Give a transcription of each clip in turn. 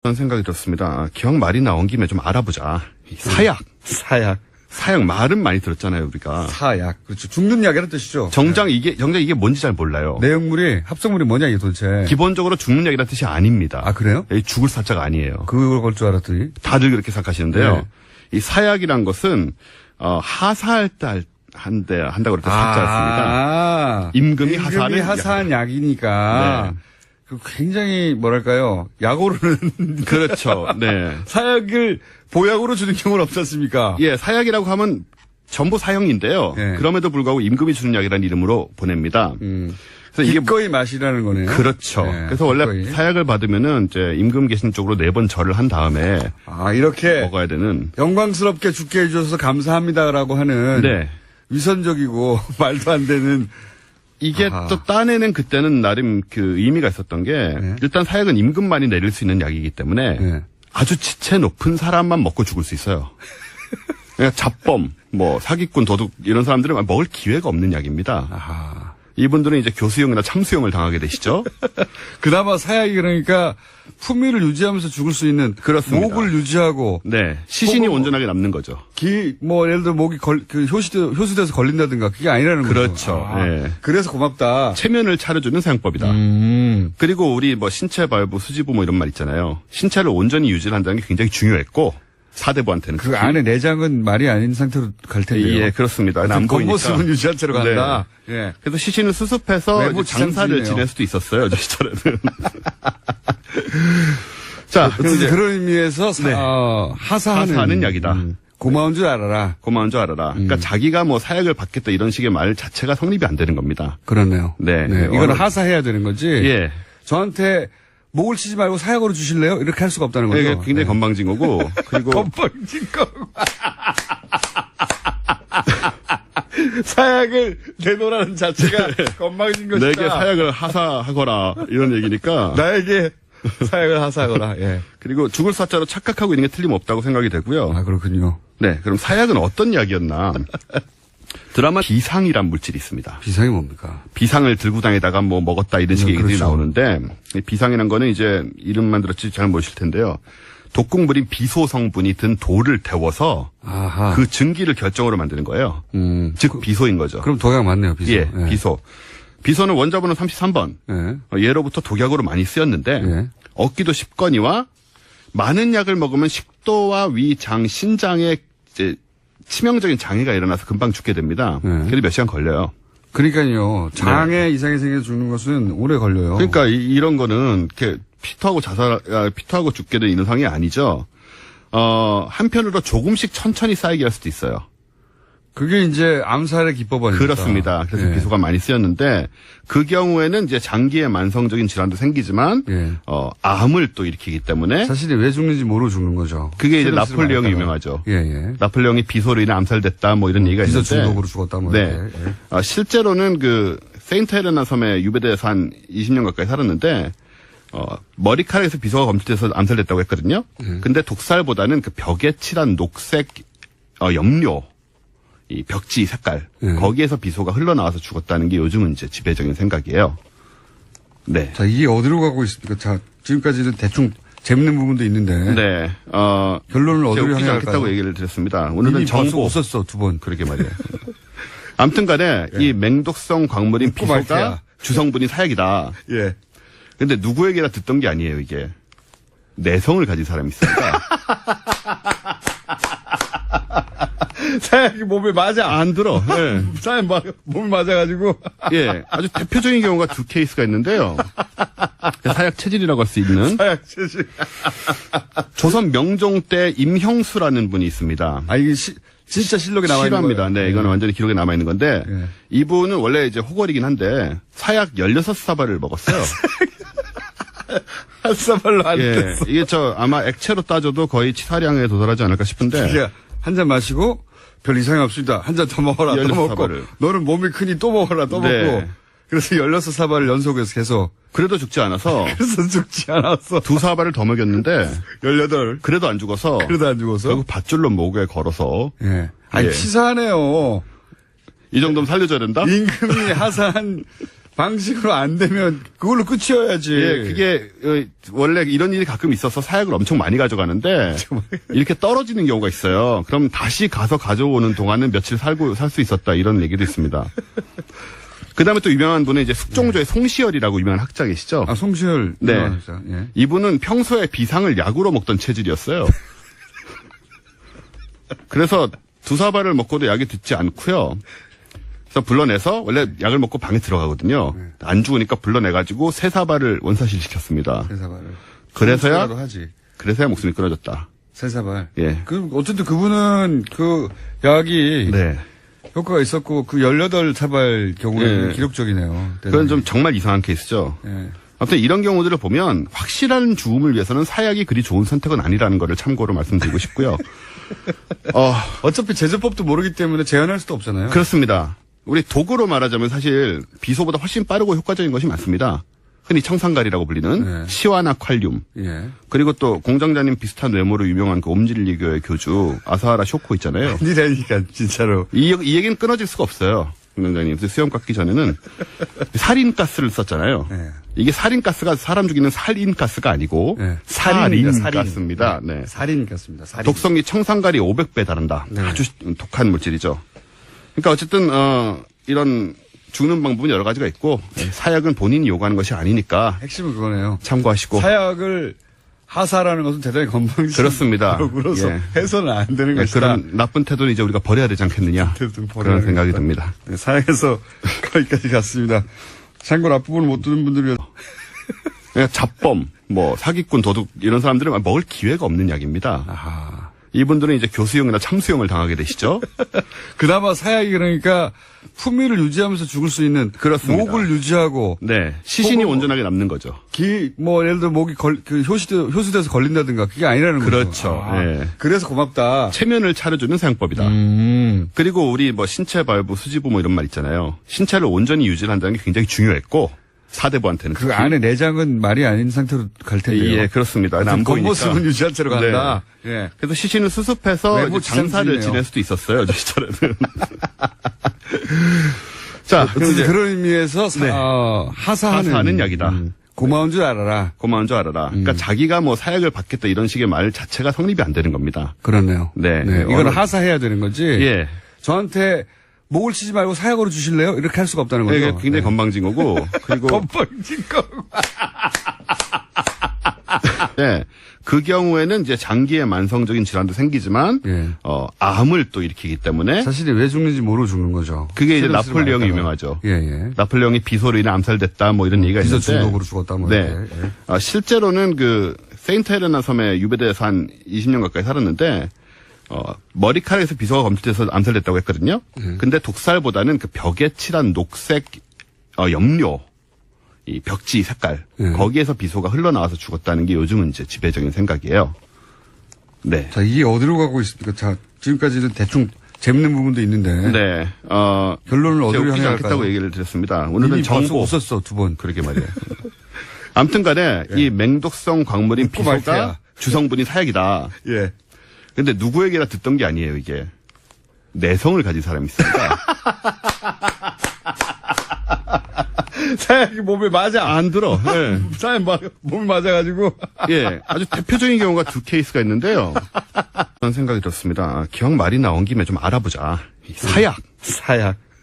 그런 생각이 들었습니다. 기왕 말이 나온 김에 좀 알아보자. 사약 말은 많이 들었잖아요, 우리가. 사약. 그렇죠. 죽는 약이라는 뜻이죠. 정작 이게 뭔지 잘 몰라요. 내용물이, 합성물이 뭐냐, 이게 도대체. 기본적으로 죽는 약이라는 뜻이 아닙니다. 아, 그래요? 여기 죽을 사자가 아니에요. 그걸 걸 줄 알았더니. 다들 그렇게 생각하시는데요. 네. 이 사약이란 것은, 하사할 때 한다고 그랬죠. 사자였습니다. 임금이 하사한 약이니까. 네. 그 굉장히, 뭐랄까요. 약오르는. 그렇죠. 네. 사약을 보약으로 주는 경우는 없지 않습니까? 예, 사약이라고 하면 전부 사형인데요. 네. 그럼에도 불구하고 임금이 주는 약이라는 이름으로 보냅니다. 그래서 이게 기꺼이 마시라는 거네요. 그렇죠. 네, 그래서 원래 기꺼이. 사약을 받으면은 이제 임금 계신 쪽으로 4번 절을 한 다음에 이렇게 먹어야 되는. 영광스럽게 죽게 해주셔서 감사합니다라고 하는 네. 위선적이고 말도 안 되는 이게 또 딴에는 그때는 나름 그 의미가 있었던 게 네. 일단 사약은 임금만이 내릴 수 있는 약이기 때문에 네. 아주 지체 높은 사람만 먹고 죽을 수 있어요. 그러니까 잡범, 사기꾼, 도둑 이런 사람들은 먹을 기회가 없는 약입니다. 아하. 이분들은 이제 교수형이나 참수형을 당하게 되시죠. 그나마 사약이 그러니까 품위를 유지하면서 죽을 수 있는 그렇습니다. 목을 유지하고 네, 시신이 온전하게 남는 거죠. 예를 들어 목이 효수돼서 걸린다든가 그게 아니라는 거죠. 그렇죠. 네. 그래서 고맙다. 체면을 차려주는 사용법이다. 그리고 우리 신체 발부, 수지부 이런 말 있잖아요. 신체를 온전히 유지한다는 게 굉장히 중요했고 사대부한테는 그 안에 내장은 말이 아닌 상태로 갈 텐데요. 예, 그렇습니다. 안 보이니까. 겉모습은 유지한 채로 간다. 네. 예. 그래서 시신을 수습해서 외부 이제 장사를 지상주의네요. 지낼 수도 있었어요. 저 시절에는. 자, 그럼 이제 그런 의미에서 하사하는 약이다. 고마운 줄 알아라. 고마운 줄 알아라. 그러니까 자기가 사약을 받겠다 이런 식의 말 자체가 성립이 안 되는 겁니다. 그렇네요. 네. 이건 하사해야 되는 거지. 예. 저한테 목을 치지 말고 사약으로 주실래요? 이렇게 할 수가 없다는 거죠. 이게 굉장히 건방진 거고. 그리고 건방진 거. 사약을 내놓으라는 자체가 건방진 것이다. 내게 사약을 하사하거라 이런 얘기니까. 나에게 사약을 하사하거라. 예. 그리고 죽을 사자로 착각하고 있는 게 틀림없다고 생각이 되고요. 아, 그렇군요. 네. 그럼 사약은 어떤 약이었나? 드라마 비상이란 물질이 있습니다. 비상이 뭡니까? 비상을 들고 다니다가 먹었다 이런 식의 얘기들이 그렇죠. 나오는데 이 비상이라는 거는 이제 이름만 들었지 잘 모르실 텐데요. 독극물인 비소 성분이 든 돌을 데워서 아하. 그 증기를 결정으로 만드는 거예요. 즉 비소인 거죠. 그럼 독약 맞네요, 비소. 예, 비소. 비소는 원자번호 33번. 예. 예로부터 독약으로 많이 쓰였는데 예. 얻기도 쉽거니와 많은 약을 먹으면 식도와 위, 장, 신장에 이제 치명적인 장애가 일어나서 금방 죽게 됩니다. 그래도 몇 시간 걸려요. 그러니까요. 장애 이상이 생겨 죽는 것은 오래 걸려요. 그러니까 이런 거는 이렇게 피토하고 죽게 된 이상이 아니죠. 한편으로 조금씩 천천히 쌓이게 할 수도 있어요. 그게 이제 암살의 기법아닙니까? 그렇습니다. 그래서 예. 비소가 많이 쓰였는데 그 경우에는 이제 장기의 만성적인 질환도 생기지만 예. 암을 또 일으키기 때문에 자신이 왜 죽는지 모르고 죽는 거죠. 그게 이제 스트레스를 나폴레옹이 많이 유명하죠. 예, 예. 나폴레옹이 비소로 인해 암살됐다 이런 얘기가 비소 있는데 중독으로 죽었다 네. 이렇게. 예. 실제로는 그 세인트 헬레나 섬에 유배돼서 한 20년 가까이 살았는데 머리카락에서 비소가 검출돼서 암살됐다고 했거든요. 근데 독살보다는 그 벽에 칠한 녹색 염료 이 벽지 색깔 거기에서 비소가 흘러나와서 죽었다는 게 요즘은 이제 지배적인 생각이에요. 네. 자, 이게 어디로 가고 있습니까? 자, 지금까지는 대충 재밌는 부분도 있는데. 네. 결론을 어디로 웃기지 향해 않겠다고 갈까요? 얘기를 드렸습니다. 오늘은 정보. 웃었어, 두 번. 그러게 말이에요. 아무튼 간에 이 맹독성 광물인 비소가 말이야. 주성분이 사약이다. 예. 근데 누구에게나 듣던 게 아니에요, 이게. 내성을 가진 사람이 있습니다. 사약이 몸에 맞아. 안 들어. 예. 사약 몸에 맞아가지고. 예. 아주 대표적인 경우가 두 케이스가 있는데요. 사약 체질이라고 할 수 있는 사약 체질. 조선 명종 때 임형수라는 분이 있습니다. 아, 이게 진짜 실록에 나와 있는 실화입니다. 거예요. 네, 이거는 완전히 기록에 남아 있는 건데 예. 이분은 원래 이제 호걸이긴 한데 사약 16사발을 먹었어요. 한 사발로 안 예. 됐어. 이게 아마 액체로 따져도 거의 치사량에 도달하지 않을까 싶은데 한 잔 마시고 별 이상이 없습니다. 한 잔 더 먹어라. 또 16 먹고. 사발을. 너는 몸이 크니 또 먹어라. 또 네. 먹고. 그래서 16사발을 연속해서 계속. 그래도 죽지 않아서 그래서 죽지 않았어. 2사발을 더 먹였는데 18. 그래도 안 죽어서 그래도 안 죽어서. 결국 밧줄로 목에 걸어서 예. 아니, 예. 치사하네요. 이 정도면 살려줘야 된다? 임금이 하사한 방식으로 안 되면 그걸로 끝이어야지. 예, 그게 원래 이런 일이 가끔 있어서 사약을 엄청 많이 가져가는데 이렇게 떨어지는 경우가 있어요. 그럼 다시 가서 가져오는 동안은 며칠 살 수 있었다 이런 얘기도 있습니다. 그다음에 또 유명한 분은 이제 숙종조의 송시열이라고 유명한 학자 계시죠. 아, 송시열. 네. 학자. 예. 이분은 평소에 비상을 약으로 먹던 체질이었어요. 그래서 두사발을 먹고도 약이 듣지 않고요. 그래서 불러내서 원래 약을 먹고 방에 들어가거든요. 안 죽으니까 불러내가지고 세 사발을 원사실 시켰습니다. 세 사발을. 그래서야 하지. 그래서야 목숨이 끊어졌다. 세 사발. 예. 어쨌든 그분은 그 약이 네. 효과가 있었고 그 18사발 경우에는 예. 기록적이네요. 그건 좀 정말 이상한 케이스죠. 예. 아무튼 이런 경우들을 보면 확실한 죽음을 위해서는 사약이 그리 좋은 선택은 아니라는 것을 참고로 말씀드리고 싶고요. 어차피 제조법도 모르기 때문에 제한할 수도 없잖아요. 그렇습니다. 우리 도구로 말하자면 사실 비소보다 훨씬 빠르고 효과적인 것이 많습니다. 흔히 청산가리라고 불리는 네. 시와나 칼륨. 예. 그리고 또 공장장님 비슷한 외모로 유명한 그 옴질리교의 교주 아사하라 쇼코 있잖아요. 아니라니까 진짜로. 이 얘기는 끊어질 수가 없어요. 공장장님. 수염 깎기 전에는 살인가스를 썼잖아요. 네. 이게 살인가스가 사람 죽이는 살인가스가 아니고 네. 살인가스입니다. 네. 살인 같습니다. 살인. 독성이 청산가리 500배 달한다. 네. 아주 독한 물질이죠. 그러니까 어쨌든 이런 죽는 방법은 여러 가지가 있고 사약은 본인이 요구하는 것이 아니니까 핵심은 그거네요. 참고하시고. 사약을 하사라는 것은 대단히 건방진 그렇습니다. 그로서 예. 해서는 안 되는 네, 것이다. 그런 나쁜 태도는 이제 우리가 버려야 되지 않겠느냐. 그런 생각이 듭니다. 네, 사약에서 거기까지 갔습니다. 참고로 앞부분을 못 듣는 분들이 그러니까 잡범, 뭐 사기꾼, 도둑 이런 사람들은 먹을 기회가 없는 약입니다. 아하. 이분들은 이제 교수형이나 참수형을 당하게 되시죠. 그나마 사약이 그러니까 품위를 유지하면서 죽을 수 있는 그렇습니다. 목을 유지하고 네, 시신이 혹은 온전하게 남는 거죠. 예를 들어 목이 효수돼서 걸린다든가 그게 아니라는 거죠. 그렇죠. 네. 그래서 고맙다. 체면을 차려주는 사용법이다. 그리고 우리 뭐 신체 발부, 수지부 뭐 이런 말 있잖아요. 신체를 온전히 유지한다는 게 굉장히 중요했고 사대부한테는 그 안에 내장은 말이 아닌 상태로 갈 텐데요. 예, 그렇습니다. 안 보이니까. 겉모습은 유지한 채로 간다. 네. 예. 그래서 시신을 수습해서 외모 이제 장사를 지상주의네요. 지낼 수도 있었어요. 저 시절에는. 자, 어쨌든 이제 그런 의미에서 네. 하사하는 약이다. 고마운 줄 알아라. 고마운 줄 알아라. 그러니까 자기가 뭐 사약을 받겠다 이런 식의 말 자체가 성립이 안 되는 겁니다. 그렇네요. 네. 이건 하사해야 되는 거지. 예. 저한테 목을 치지 말고 사약으로 주실래요? 이렇게 할 수가 없다는 거죠. 이게 굉장히 건방진 거고. 그리고 건방진 거. 네. 그 경우에는 이제 장기의 만성적인 질환도 생기지만 예. 암을 또 일으키기 때문에 사실이 왜 죽는지 모르고 죽는 거죠. 그게 이제 스트레스를 나폴레옹이 많이 유명하죠. 받아요. 예. 나폴레옹이 비소로 인해 암살됐다 뭐 이런 얘기가 비서 있는데 중독으로 죽었다 뭐 네. 이렇게. 예. 실제로는 그 세인트 헬레나 섬에 유배돼서 한 20년 가까이 살았는데 머리카락에서 비소가 검출돼서 암살됐다고 했거든요. 근데 독살보다는 그 벽에 칠한 녹색 염료 이 벽지 색깔 거기에서 비소가 흘러나와서 죽었다는 게 요즘은 이제 지배적인 생각이에요. 네. 자, 이게 어디로 가고 있습니까? 자, 지금까지는 대충 재밌는 부분도 있는데. 네. 결론을 어디로 웃기지 향해 않겠다고 갈까요? 얘기를 드렸습니다. 오늘은 이미 벌써 정보. 웃었어, 두 번. 그러게 말이에요. 아무튼 간에 이 맹독성 광물인 웃고 말 비소가 테야. 주성분이 사약이다. 예. 근데 누구에게나 듣던 게 아니에요, 이게. 내성을 가진 사람이 있습니다. 사약이 몸에 맞아. 안 들어. 예. 사약 몸에 맞아가지고. 예. 아주 대표적인 경우가 두 케이스가 있는데요. 그런 생각이 들었습니다. 기왕 말이 나온 김에 좀 알아보자. 이 사약.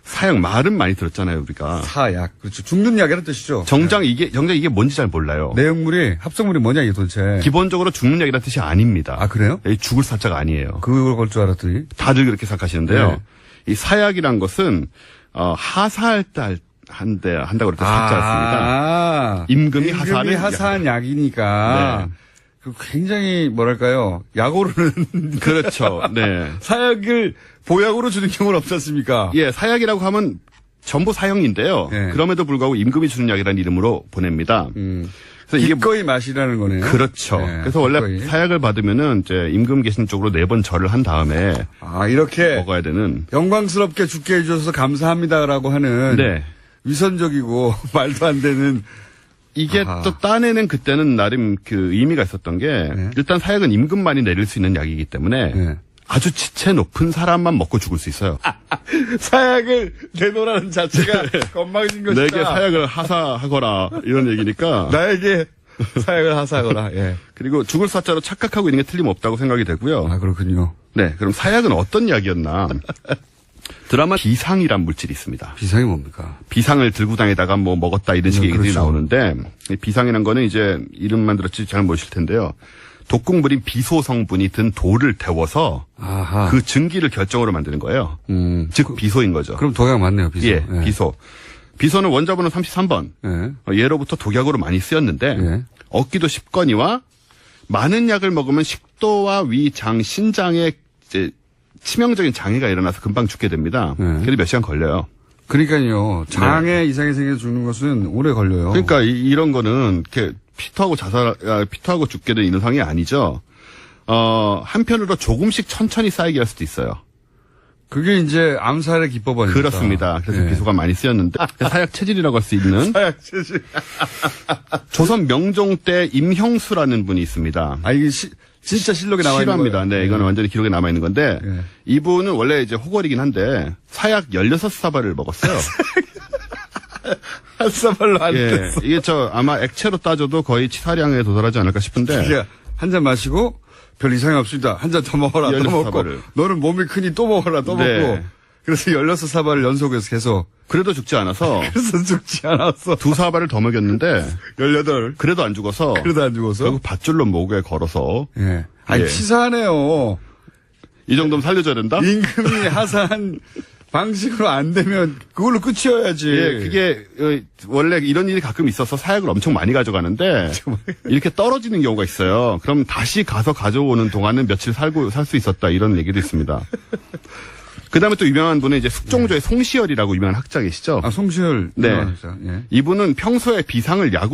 사약 말은 많이 들었잖아요, 우리가. 사약. 그렇죠. 죽는 약이라는 뜻이죠. 정작 이게 뭔지 잘 몰라요. 내용물이, 합성물이 뭐냐, 이게 도대체. 기본적으로 죽는 약이라는 뜻이 아닙니다. 아, 그래요? 이 죽을 사자가 아니에요. 그걸 걸 줄 알았더니. 다들 그렇게 생각하시는데요. 네. 이 사약이란 것은 하사할 때 한다고 그렇게 하지 않습니다. 임금이 하사하는 하사한 약이니까. 네. 그 굉장히 뭐랄까요. 약오르는. 그렇죠. 네. 사약을 보약으로 주는 경우는 없지 않습니까? 예, 사약이라고 하면 전부 사형인데요. 네. 그럼에도 불구하고 임금이 주는 약이라는 이름으로 보냅니다. 그래서 이게 기꺼이 마시라는 거네요. 그렇죠. 네, 그래서 원래 기꺼이. 사약을 받으면은 이제 임금 계신 쪽으로 4번 절을 한 다음에 이렇게 먹어야 되는. 영광스럽게 죽게 해주셔서 감사합니다라고 하는 네. 위선적이고 말도 안 되는 이게 아하. 또 딴에는 그때는 나름 그 의미가 있었던 게 네. 일단 사약은 임금만이 내릴 수 있는 약이기 때문에 네. 아주 지체 높은 사람만 먹고 죽을 수 있어요. 사약을 내놓으라는 자체가 건방진 것이다. 내게 사약을 하사하거라 이런 얘기니까. 나에게 사약을 하사하거라. 예. 그리고 죽을 사자로 착각하고 있는 게 틀림없다고 생각이 되고요. 아, 그렇군요. 네, 그럼 사약은 어떤 약이었나? 드라마 비상이란 물질이 있습니다. 비상이 뭡니까? 비상을 들고 다니다가 뭐 먹었다 이런 식의 얘기들이 그렇죠. 나오는데 이 비상이라는 거는 이제 이름만 들었지 잘 모르실 텐데요. 독극물인 비소 성분이 든 돌을 데워서 아하. 그 증기를 결정으로 만드는 거예요. 즉 비소인 거죠. 그럼 독약 맞네요, 비소. 예, 비소. 비소는 원자번호 33번. 예. 예로부터 독약으로 많이 쓰였는데 예. 얻기도 쉽거니와 많은 약을 먹으면 식도와 위, 장, 신장에 이제 치명적인 장애가 일어나서 금방 죽게 됩니다. 예. 그래도 몇 시간 걸려요. 그러니까요. 장애 이상이 생겨서 죽는 것은 오래 걸려요. 그러니까 이런 거는 이렇게 피토하고 죽게 된 이런 상황이 아니죠. 한편으로 조금씩 천천히 쌓이게 할 수도 있어요. 그게 이제 암살의 기법아닙니까? 그렇습니다. 그래서 예. 비소가 많이 쓰였는데 사약 체질이라고 할 수 있는 사약 체질. 조선 명종 때 임형수라는 분이 있습니다. 아, 이게 진짜 실록에 나와 있는 실화입니다. 거예요. 네, 이거는 완전히 기록에 남아 있는 건데 예. 이분은 원래 이제 호걸이긴 한데 사약 16사발을 먹었어요. 한 사발로 안 예, 됐어. 이게 아마 액체로 따져도 거의 치사량에 도달하지 않을까 싶은데 그러니까 한 잔 마시고 별 이상이 없습니다. 한 잔 더 먹어라. 또 16 먹고. 사발을. 너는 몸이 크니 또 먹어라. 또 네. 먹고. 그래서 16사발을 연속해서 계속. 그래도 죽지 않아서 그래서 죽지 않았어. 2사발을 더 먹였는데 18. 그래도 안 죽어서 그래도 안 죽어서. 결국 밧줄로 목에 걸어서 예. 아니, 예. 치사하네요. 이 정도면 살려줘야 된다? 임금이 하사한 방식으로 안 되면 그걸로 끝이어야지. 예, 그게 원래 이런 일이 가끔 있어서 사약을 엄청 많이 가져가는데 이렇게 떨어지는 경우가 있어요. 그럼 다시 가서 가져오는 동안은 며칠 살 수 있었다 이런 얘기도 있습니다. 그다음에 또 유명한 분은 이제 숙종조의 송시열이라고 유명한 학자 계시죠? 아, 송시열. 네. 유명한 학자. 예. 이분은 평소에 비상을 약으로